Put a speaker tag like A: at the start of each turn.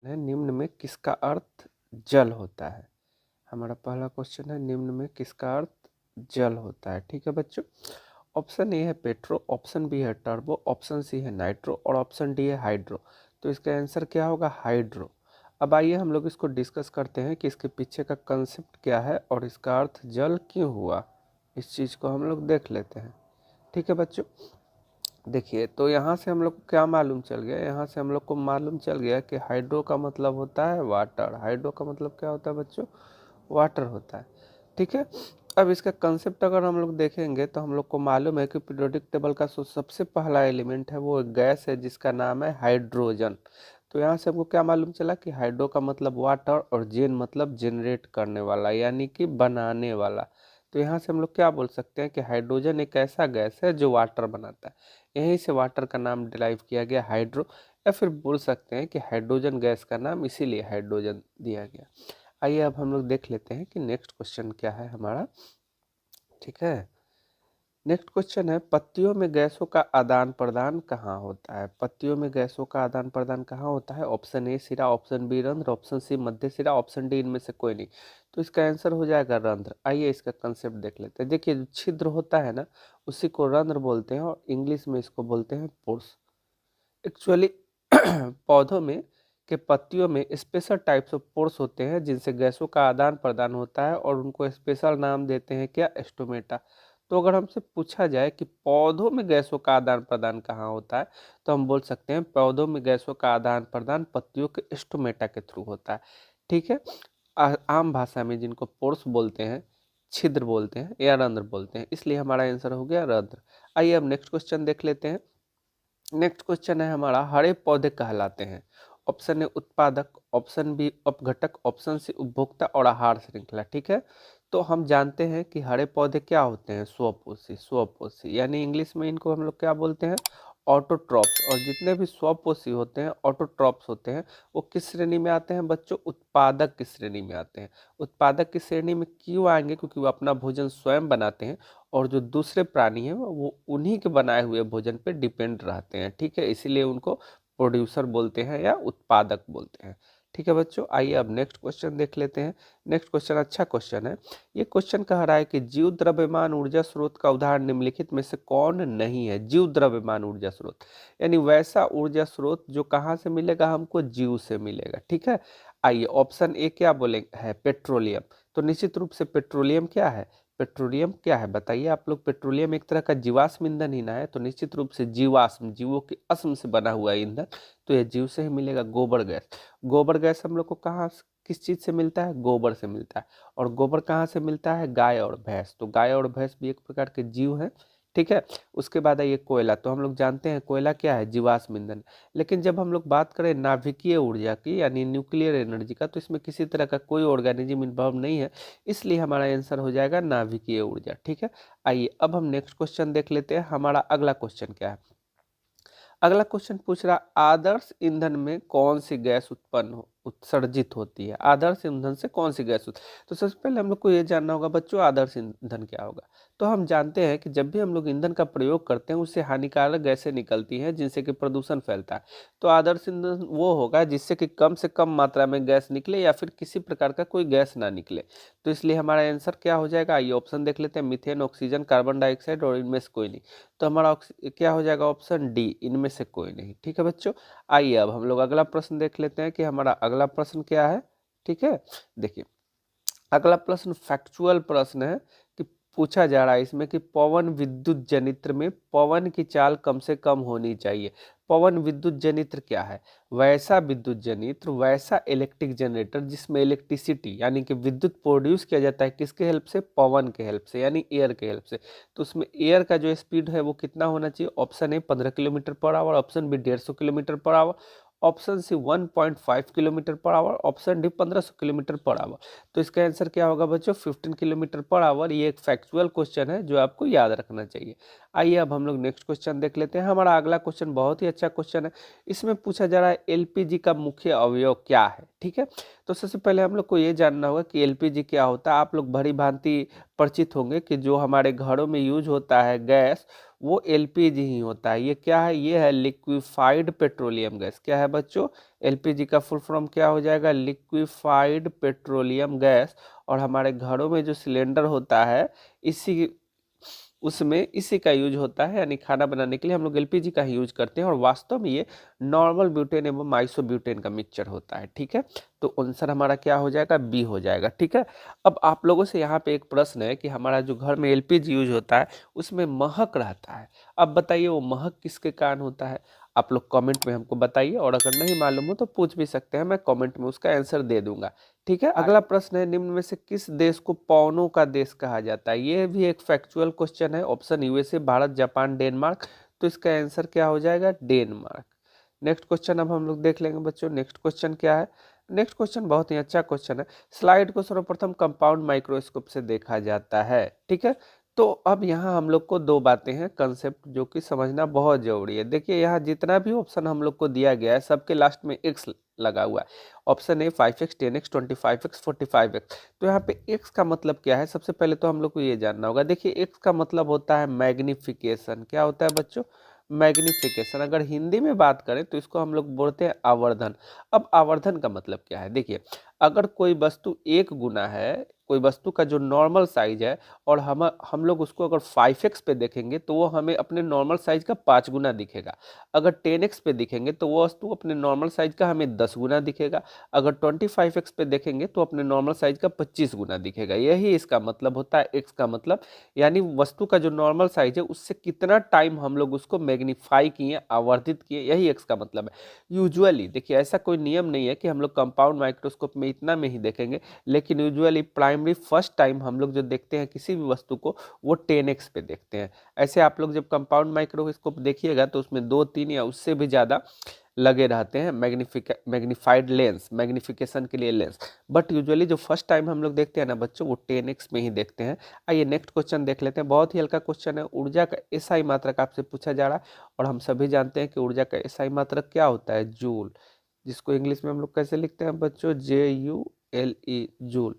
A: है निम्न में किसका अर्थ जल होता है। हमारा पहला क्वेश्चन है निम्न में किसका अर्थ जल होता है। ठीक है बच्चों, ऑप्शन ए है पेट्रो, ऑप्शन बी है टर्बो, ऑप्शन सी है नाइट्रो और ऑप्शन डी है हाइड्रो। तो इसका आंसर क्या होगा? हाइड्रो। अब आइए हम लोग इसको डिस्कस करते हैं कि इसके पीछे का कंसेप्ट क्या है और इसका अर्थ जल क्यों हुआ। इस चीज़ को हम लोग देख लेते हैं। ठीक है बच्चों, देखिए तो यहाँ से हम लोग को क्या मालूम चल गया, यहाँ से हम लोग को मालूम चल गया कि हाइड्रो का मतलब होता है वाटर। हाइड्रो का मतलब क्या होता है बच्चों? वाटर होता है। ठीक है, अब इसका कंसेप्ट अगर हम लोग देखेंगे तो हम लोग को मालूम है कि पीरियोडिक टेबल का सबसे पहला एलिमेंट है वो एक गैस है जिसका नाम है हाइड्रोजन। तो यहाँ से हमको क्या मालूम चला कि हाइड्रो का मतलब वाटर और जेन मतलब जनरेट करने वाला यानी कि बनाने वाला। तो यहाँ से हम लोग क्या बोल सकते हैं कि हाइड्रोजन एक ऐसा गैस है जो वाटर बनाता है। यहीं से वाटर का नाम डिराइव किया गया हाइड्रो, या फिर बोल सकते हैं कि हाइड्रोजन गैस का नाम इसीलिए हाइड्रोजन दिया गया। आइए अब हम लोग देख लेते हैं कि नेक्स्ट क्वेश्चन क्या है हमारा। ठीक है, नेक्स्ट क्वेश्चन है पत्तियों में गैसों का आदान प्रदान कहाँ होता है। पत्तियों में गैसों का आदान प्रदान कहाँ होता है? ऑप्शन ए सिरा, ऑप्शन बी रंध्र, ऑप्शन सी मध्य सिरा, ऑप्शन डी इनमें से कोई नहीं। तो इसका आंसर हो जाएगा रंध्र। आइए इसका कंसेप्ट देख लेते हैं। देखिए जो छिद्र होता है ना उसी को रंध्र बोलते हैं और इंग्लिश में इसको बोलते हैं पोर्स। एक्चुअली पौधों में के पत्तियों में स्पेशल टाइप्स ऑफ पोर्स होते हैं जिनसे गैसों का आदान प्रदान होता है और उनको स्पेशल नाम देते हैं क्या? स्टोमेटा। तो अगर हमसे पूछा जाए कि पौधों में गैसों का आदान प्रदान कहाँ होता है तो हम बोल सकते हैं पौधों में गैसों का आदान प्रदान पत्तियों के स्टोमेटा के थ्रू होता है। ठीक है, आम भाषा में जिनको पोर्स बोलते हैं, छिद्र बोलते हैं या रंध्र बोलते हैं, इसलिए हमारा आंसर हो गया रंध्र। आइए अब नेक्स्ट क्वेश्चन देख लेते हैं। नेक्स्ट क्वेश्चन है हमारा हरे पौधे कहलाते हैं। ऑप्शन ए उत्पादक, ऑप्शन बी अपघटक, ऑप्शन सी उपभोक्ता और आहार श्रृंखला। ठीक है, तो हम जानते हैं कि हरे पौधे क्या होते हैं? स्वपोषी। स्वपोषी यानी इंग्लिश में इनको हम लोग क्या बोलते हैं? ऑटोट्रॉप्स। और जितने भी स्वपोषी होते हैं ऑटोट्रॉप्स होते हैं वो किस श्रेणी में आते हैं बच्चों? उत्पादक की श्रेणी में आते हैं। उत्पादक की श्रेणी में क्यों आएंगे? क्योंकि वो अपना भोजन स्वयं बनाते हैं और जो दूसरे प्राणी हैं वो उन्हीं के बनाए हुए भोजन पे डिपेंड रहते हैं। ठीक है, इसीलिए उनको प्रोड्यूसर बोलते हैं या उत्पादक बोलते हैं। ठीक है बच्चों, आइए अब नेक्स्ट क्वेश्चन देख लेते हैं। नेक्स्ट क्वेश्चन अच्छा क्वेश्चन है। ये क्वेश्चन कह रहा है कि जीव द्रव्यमान ऊर्जा स्रोत का उदाहरण निम्नलिखित में से कौन नहीं है? जीव द्रव्यमान ऊर्जा स्रोत यानी वैसा ऊर्जा स्रोत जो कहाँ से मिलेगा? हमको जीव से मिलेगा। ठीक है, आइए ऑप्शन ए क्या बोले है? पेट्रोलियम। तो निश्चित रूप से पेट्रोलियम क्या है? पेट्रोलियम क्या है बताइए आप लोग? पेट्रोलियम एक तरह का जीवाश्म ईंधन ही ना है, तो निश्चित रूप से जीवाश्म, जीवों के अस्म से बना हुआ ईंधन, तो ये जीव से ही मिलेगा। गोबर गैस, गोबर गैस हम लोग को कहाँ किस चीज से मिलता है? गोबर से मिलता है। और गोबर कहाँ से मिलता है? गाय और भैंस। तो गाय और भैंस भी एक प्रकार के जीव हैं। ठीक है, उसके बाद है ये कोयला। तो हम लोग जानते हैं कोयला क्या है? जीवाश्म ईंधन। लेकिन जब हम लोग बात करें नाभिकीय ऊर्जा की यानी न्यूक्लियर एनर्जी का, तो इसमें किसी तरह का कोई ऑर्गेनिज्म इन्वॉल्व नहीं है, इसलिए हमारा आंसर हो जाएगा नाभिकीय ऊर्जा। ठीक है, आइए अब हम नेक्स्ट क्वेश्चन देख लेते हैं। हमारा अगला क्वेश्चन क्या है? अगला क्वेश्चन पूछ रहा आदर्श ईंधन में कौन सी गैस उत्सर्जित होती है? आदर्श ईंधन से कौन सी गैस तो सबसे पहले हम लोग को ये जानना होगा बच्चों आदर्श ईंधन क्या होगा। तो हम जानते हैं कि जब भी हम लोग ईंधन का प्रयोग करते हैं उससे हानिकारक गैसें निकलती हैं जिनसे कि प्रदूषण फैलता है। तो आदर्श ईंधन वो होगा जिससे कि कम से कम मात्रा में गैस निकले या फिर किसी प्रकार का कोई गैस ना निकले। तो इसलिए हमारा आंसर क्या हो जाएगा? आइए ऑप्शन देख लेते हैं। मीथेन, ऑक्सीजन, कार्बन डाइऑक्साइड और इनमें से कोई नहीं। तो हमारा क्या हो जाएगा? ऑप्शन डी, इनमें से कोई नहीं। ठीक है बच्चों, आइए अब हम लोग अगला प्रश्न देख लेते हैं कि हमारा अगला प्रश्न क्या है। ठीक है, देखिए अगला प्रश्न फैक्चुअल प्रश्न है कि पूछा जा रहा है इसमें कि पवन विद्युत जनित्र में पवन की चाल कम से कम होनी चाहिए। पवन विद्युत जनित्र क्या है? वैसा विद्युत जनित्र, वैसा इलेक्ट्रिक जनरेटर जिसमें इलेक्ट्रिसिटी यानी कि विद्युत प्रोड्यूस किया जाता है किसके हेल्प से? पवन के हेल्प से यानी एयर के हेल्प से। तो उसमें एयर का जो स्पीड है वो कितना होना चाहिए? Option A 15 kilometre per hour, option B 150 kilometre per hour, option C 1.5 kilometre per hour, option D 1500 kilometre per hour. तो इसका आंसर क्या होगा बच्चों? 15 किलोमीटर पर आवर। ये एक फैक्चुअल क्वेश्चन है जो आपको याद रखना चाहिए। आइए अब हम लोग नेक्स्ट क्वेश्चन देख लेते हैं। हमारा अगला क्वेश्चन बहुत ही अच्छा क्वेश्चन है। इसमें पूछा जा रहा है एलपीजी का मुख्य अवयव क्या है? ठीक है, तो सबसे पहले हम लोग को ये जानना होगा कि एलपीजी क्या होता है। आप लोग भली भांति परिचित होंगे कि जो हमारे घरों में यूज होता है गैस वो एलपीजी ही होता है। ये क्या है? ये है लिक्विफाइड पेट्रोलियम गैस। क्या है बच्चों? एलपीजी का फुल फॉर्म क्या हो जाएगा? Liquefied petroleum gas. और हमारे घरों में जो सिलेंडर होता है इसी उसमें इसी का यूज होता है, यानी खाना बनाने के लिए हम लोग एलपीजी का ही यूज करते हैं। और वास्तव में ये नॉर्मल ब्यूटेन एवं आइसोब्यूटेन का मिक्सचर होता है। ठीक है, तो आंसर हमारा क्या हो जाएगा? बी हो जाएगा। ठीक है, अब आप लोगों से यहाँ पे एक प्रश्न है कि हमारा जो घर में एलपीजी यूज होता है उसमें महक रहता है। अब बताइए वो महक किसके कारण होता है? आप लोग कमेंट में हमको बताइए, और अगर नहीं मालूम हो तो पूछ भी सकते हैं, मैं कमेंट में उसका आंसर दे दूंगा। ठीक है, अगला प्रश्न है, निम्न में से किस देश को पवनों का देश कहा जाता है? ये भी एक फैक्चुअल क्वेश्चन है। Option USA, Bharat, Japan, Denmark. तो इसका आंसर क्या हो जाएगा? डेनमार्क। नेक्स्ट क्वेश्चन अब हम लोग देख लेंगे बच्चों। नेक्स्ट क्वेश्चन क्या है? नेक्स्ट क्वेश्चन बहुत ही अच्छा क्वेश्चन है। स्लाइड को सर्वप्रथम कंपाउंड माइक्रोस्कोप से देखा जाता है। ठीक है, तो अब यहाँ हम लोग को दो बातें हैं, कंसेप्ट जो कि समझना बहुत जरूरी है। देखिए यहाँ जितना भी ऑप्शन हम लोग को दिया गया है सबके लास्ट में एक्स लगा हुआ है। Option A 5x, 10x, 25x, 45x। तो यहाँ पे x का मतलब क्या है? सबसे पहले तो हम लोग को ये जानना होगा। देखिए x का मतलब होता है मैग्निफिकेशन। क्या होता है बच्चों? मैग्निफिकेशन। अगर हिंदी में बात करें तो इसको हम लोग बोलते हैं आवर्धन। अब आवर्धन का मतलब क्या है? देखिए अगर कोई वस्तु एक गुना है, कोई वस्तु का जो नॉर्मल साइज है, और हम लोग उसको अगर 5x पे देखेंगे तो वो हमें अपने नॉर्मल साइज का 5 गुना दिखेगा। अगर 10x पे दिखेंगे तो वो वस्तु अपने नॉर्मल साइज का हमें 10 गुना दिखेगा। अगर 25x पे देखेंगे तो अपने नॉर्मल साइज का 25 गुना दिखेगा। यही इसका मतलब होता है x का मतलब, यानी वस्तु का जो नॉर्मल साइज है उससे कितना टाइम हम लोग उसको मैग्नीफाई किए, आवर्धित किए, यही x का मतलब है। यूजुअली देखिए ऐसा कोई नियम नहीं है कि हम लोग कंपाउंड माइक्रोस्कोप में इतना में ही देखेंगे, लेकिन यूजुअली प्राइमरी फर्स्ट टाइम हम लोग जो देखते हैं किसी भी वस्तु को वो 10x पे देखते हैं। ऐसे आप लोग जब कंपाउंड माइक्रोस्कोप देखिएगा तो उसमें 2, 3 या उससे भी ज़्यादा लगे रहते हैं मैग्नीफाइड लेंस, मैग्निफिकेशन के लिए लेंस। बट यूजुअली जो फर्स्ट टाइम हम लोग देखते हैं ना बच्चों, वो 10x में ही देखते हैं। आइए नेक्स्ट क्वेश्चन देख लेते हैं। बहुत ही हल्का क्वेश्चन है। ऊर्जा का एसआई मात्रक आपसे पूछा जा रहा है, और हम सभी जानते हैं कि ऊर्जा का एसआई मात्रक क्या होता है? जूल, जिसको इंग्लिश में हम लोग कैसे लिखते हैं बच्चों? JULE, joule.